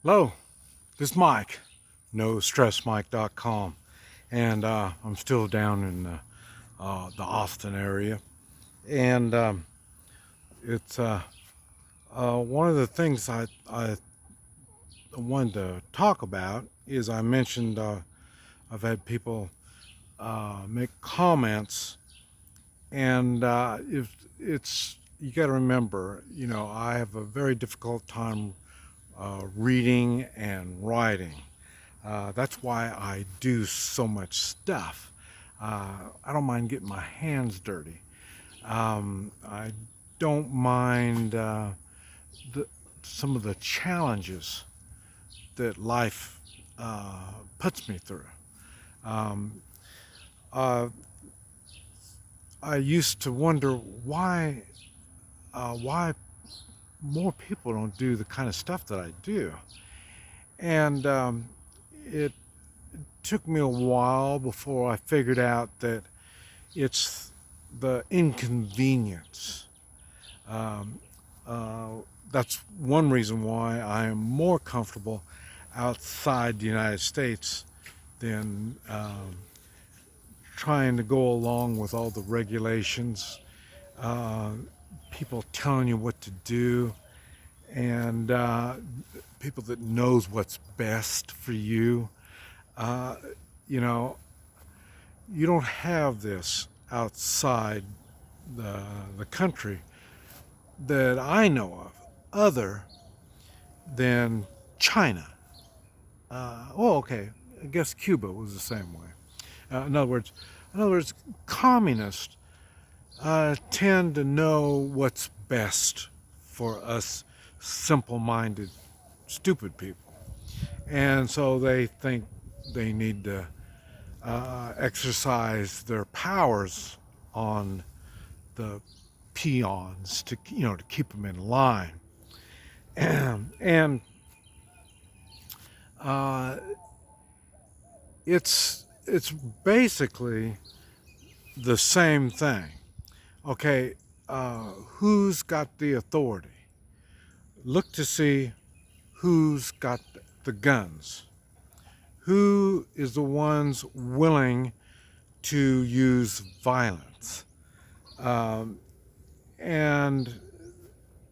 Hello, this is Mike, NoStressMike.com, and I'm still down in the Austin area, and it's one of the things I wanted to talk about is I mentioned I've had people make comments, and if it's you got to remember, I have a very difficult time reading and writing. That's why I do so much stuff. I don't mind getting my hands dirty. I don't mind some of the challenges that life puts me through. Um, uh, I used to wonder why more people don't do the kind of stuff that I do. And it took me a while before I figured out that it's the inconvenience. Um, uh, that's one reason why I am more comfortable outside the United States than trying to go along with all the regulations, uh, people telling you what to do, and people that knows what's best for you. Uh, you know, you don't have this outside the country that I know of, other than China. Okay, I guess Cuba was the same way. In other words, communists tend to know what's best for us simple-minded, stupid people, and so they think they need to exercise their powers on the peons to keep them in line, and uh, it's basically the same thing. Okay, who's got the authority? Look to see who's got the guns. Who is the ones willing to use violence? Um, and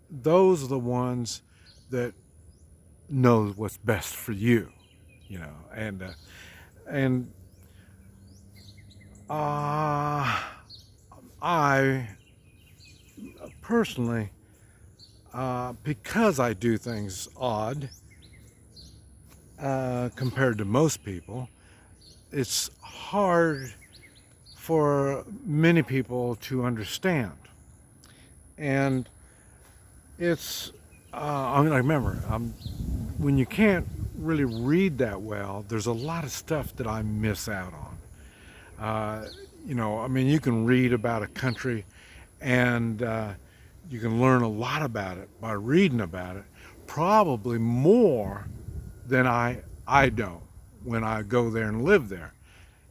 those are the ones that know what's best for you, and I personally, because I do things odd compared to most people, it's hard for many people to understand. And it's, I remember, when you can't really read that well, there's a lot of stuff that I miss out on. You can read about a country and you can learn a lot about it by reading about it, probably more than I don't when I go there and live there.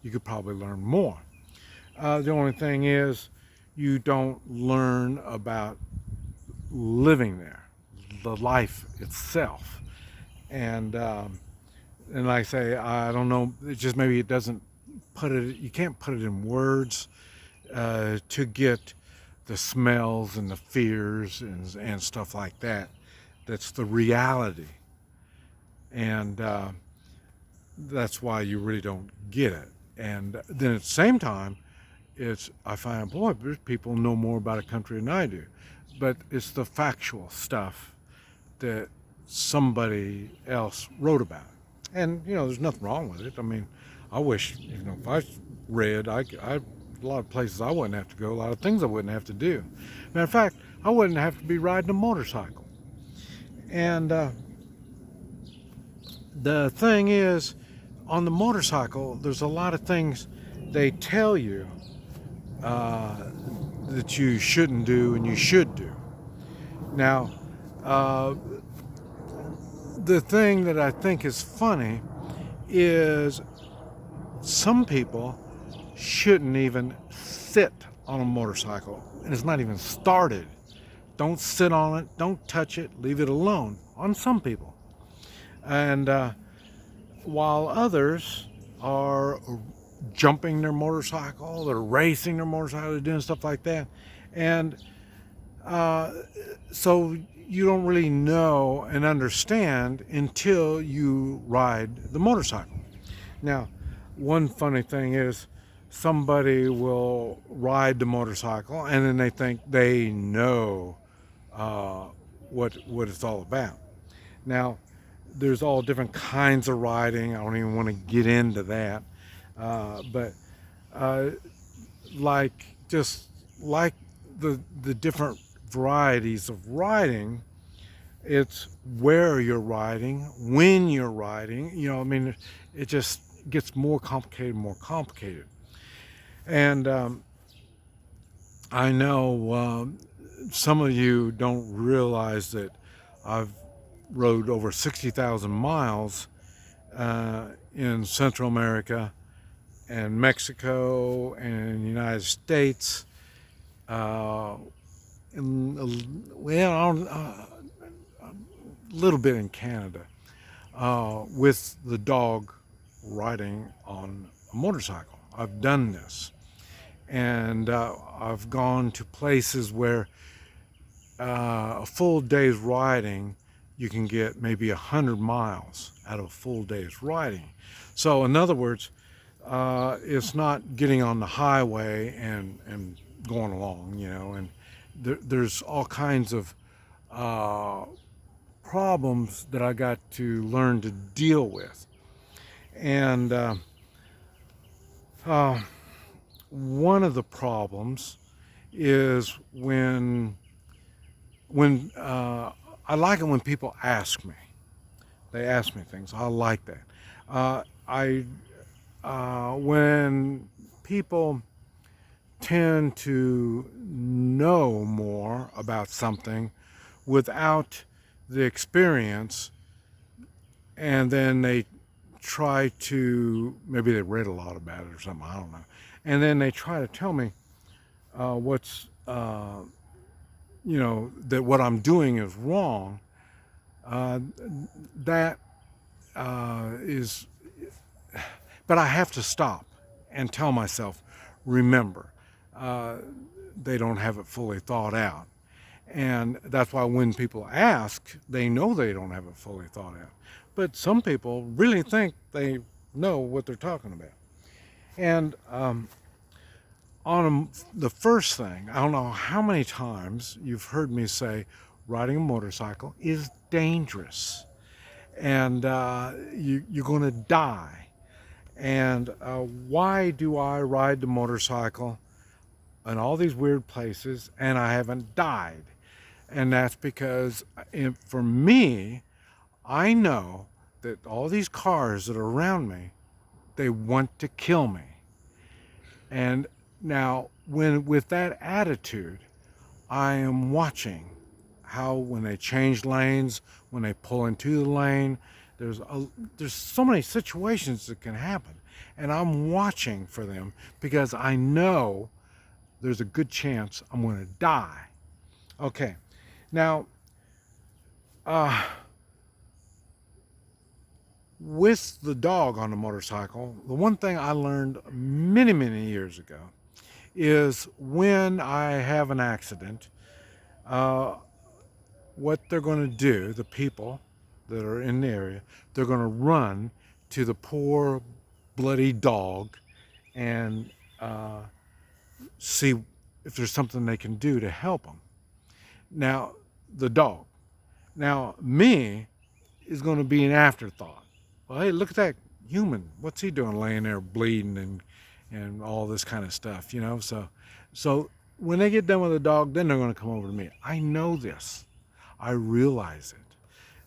You could probably learn more. The only thing is, you don't learn about living there, the life itself. And like I say, I don't know, it just maybe it doesn't you can't put it in words to get the smells and the fears and stuff like that. That's the reality. And that's why you really don't get it. And then at the same time, I find, boy, people know more about a country than I do. But it's the factual stuff that somebody else wrote about. And, there's nothing wrong with it. I mean, I wish, if I read, a lot of places I wouldn't have to go, a lot of things I wouldn't have to do. Matter of fact, I wouldn't have to be riding a motorcycle. And the thing is, on the motorcycle, there's a lot of things they tell you that you shouldn't do and you should do. Now, the thing that I think is funny is some people shouldn't even sit on a motorcycle, and it's not even started. Don't sit on it, don't touch it, leave it alone, on some people. And while others are jumping their motorcycle, they're racing their motorcycle, they're doing stuff like that. And uh, so you don't really know and understand until you ride the motorcycle. Now, one funny thing is somebody will ride the motorcycle and then they think they know uh, what it's all about. Now, there's all different kinds of riding. I don't even want to get into that. But uh, like just like the different varieties of riding, it's where you're riding, when you're riding. I mean, it just gets more complicated, more complicated. And I know some of you don't realize that I've rode over 60,000 miles in Central America and Mexico and the United States, uh, a little bit in Canada, with the dog riding on a motorcycle. I've done this. And I've gone to places where a full day's riding, you can get maybe 100 miles out of a full day's riding. So in other words, it's not getting on the highway and going along, and there's all kinds of uh, problems that I got to learn to deal with. And uh, one of the problems is when I like it when people ask me. They ask me things. I like that. I When people tend to know more about something without the experience, and then they try to, maybe they read a lot about it or something, I don't know, and then they try to tell me what's that what I'm doing is wrong. uh, that is, but I have to stop and tell myself, remember, uh, they don't have it fully thought out. And that's why when people ask, they know they don't have it fully thought out. But some people really think they know what they're talking about. And the first thing, I don't know how many times you've heard me say riding a motorcycle is dangerous, and you're going to die. And why do I ride the motorcycle in all these weird places and I haven't died? And that's because for me, I know that all these cars that are around me, they want to kill me. And now, with that attitude, I am watching how when they change lanes, when they pull into the lane, there's so many situations that can happen, and I'm watching for them because I know there's a good chance I'm going to die. Okay, now uh, with the dog on the motorcycle, the one thing I learned many, many years ago is when I have an accident, uh, what they're going to do, the people that are in the area, they're going to run to the poor, bloody dog and see if there's something they can do to help them. Now, the dog. Now, me is going to be an afterthought. Well, hey, look at that human. What's he doing laying there bleeding and all this kind of stuff, So when they get done with the dog, then they're going to come over to me. I know this. I realize it.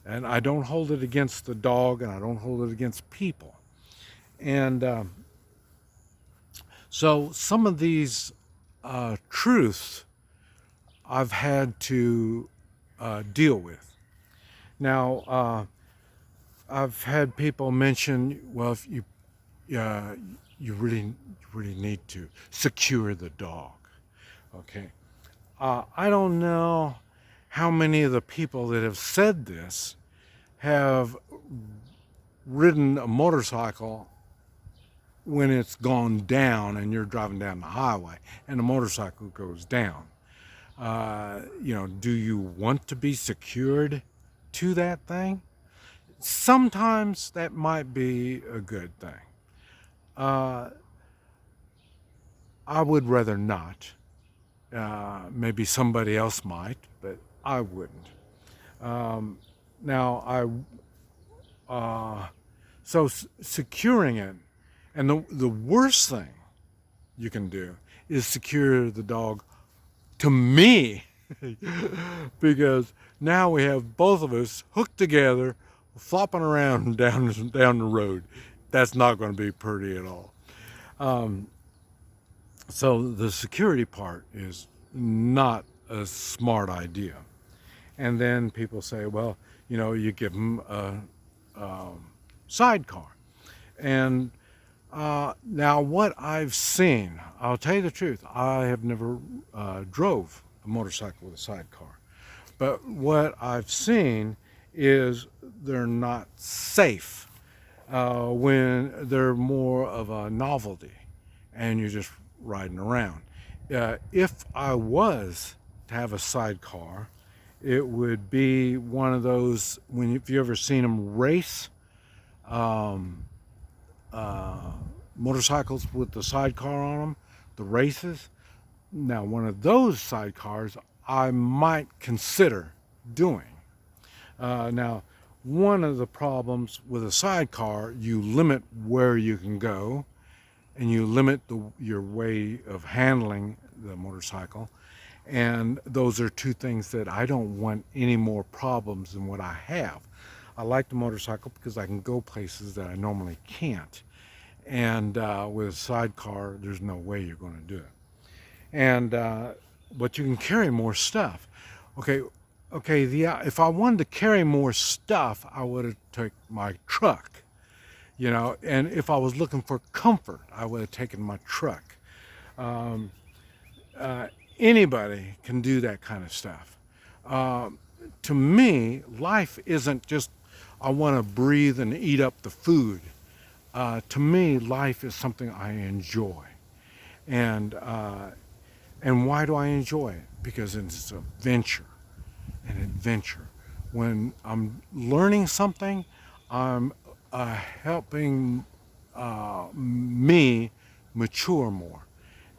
And I don't hold it against the dog, and I don't hold it against people. And so some of these truths I've had to deal with. Now, I've had people mention, well, if you really need to secure the dog. Okay, I don't know how many of the people that have said this have ridden a motorcycle when it's gone down and you're driving down the highway and the motorcycle goes down. Do you want to be secured to that thing? Sometimes that might be a good thing. Uh, I would rather not. Maybe somebody else might, but I wouldn't. Um, now, securing it, and the worst thing you can do is secure the dog to me, because now we have both of us hooked together, flopping around down the road. That's not going to be pretty at all. So the security part is not a smart idea. And then people say, well, you give them a sidecar. And now what I've seen, I'll tell you the truth, I have never drove a motorcycle with a sidecar. But what I've seen is they're not safe when they're more of a novelty and you're just riding around. If I was to have a sidecar, it would be one of those, if you ever seen them race motorcycles with the sidecar on them, the races. Now, one of those sidecars I might consider doing. Now, one of the problems with a sidecar, you limit where you can go, and you limit your way of handling the motorcycle. And those are two things that I don't want any more problems than what I have. I like the motorcycle because I can go places that I normally can't. And with a sidecar, there's no way you're going to do it. And but you can carry more stuff. Okay. If I wanted to carry more stuff, I would have taken my truck. And if I was looking for comfort, I would have taken my truck. Anybody can do that kind of stuff. To me, life isn't just, I want to breathe and eat up the food. To me, life is something I enjoy. And why do I enjoy it? Because it's an adventure. When I'm learning something, I'm helping me mature more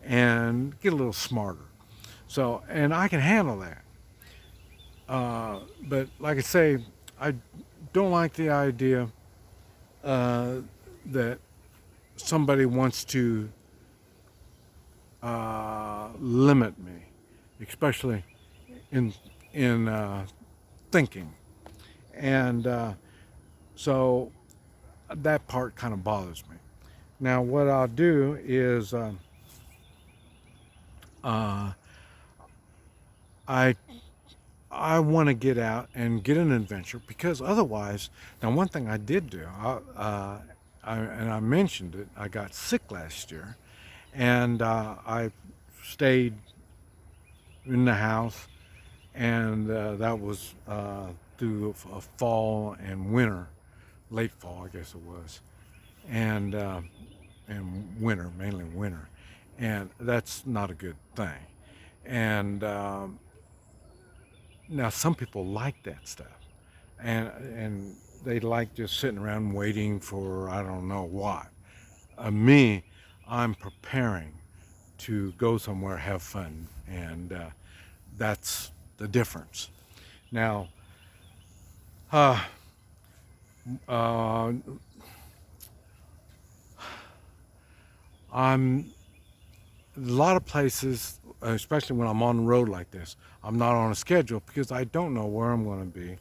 and get a little smarter. So, and I can handle that. But like I say, I don't like the idea that somebody wants to limit me, especially in thinking. And so that part kind of bothers me. Now, what I'll do is I want to get out and get an adventure, because otherwise, now one thing I did do, and I mentioned it, I got sick last year, and I stayed in the house, and that was through a fall and winter, late fall I guess it was, and winter, mainly winter, and that's not a good thing. And now some people like that stuff, and they like just sitting around waiting for I don't know what. Me, I'm preparing to go somewhere, have fun, and that's the difference. Now, I'm a lot of places, especially when I'm on the road like this, I'm not on a schedule because I don't know where I'm going to be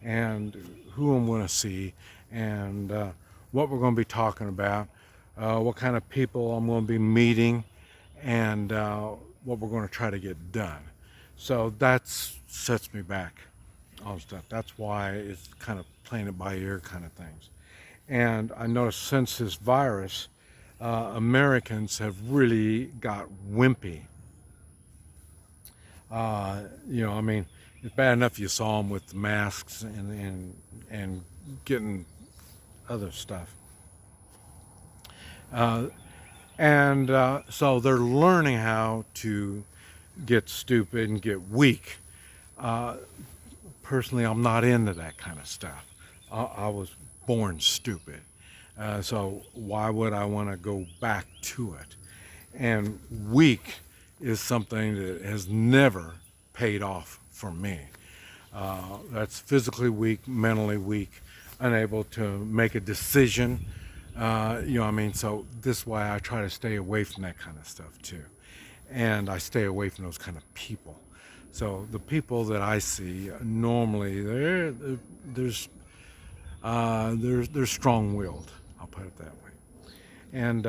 and who I'm going to see, and what we're going to be talking about, what kind of people I'm going to be meeting, and what we're going to try to get done. So that sets me back on stuff. That's why it's kind of playing it by ear kind of things. And I noticed since this virus, Americans have really got wimpy. I mean, It's bad enough you saw them with the masks and getting other stuff. So they're learning how to get stupid and get weak. Personally, I'm not into that kind of stuff. I was born stupid. So why would I want to go back to it? And weak is something that has never paid off for me. That's physically weak, mentally weak, unable to make a decision. You know what I mean? So this way I try to stay away from that kind of stuff too. And I stay away from those kind of people. So the people that I see normally they're strong-willed. I'll put it that way. And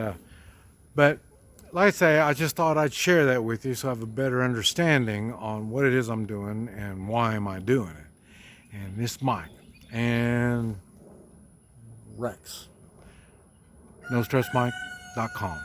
but like I say, I just thought I'd share that with you so I have a better understanding on what it is I'm doing and why am I doing it. And this Mike and Rex. NoStressMike.com.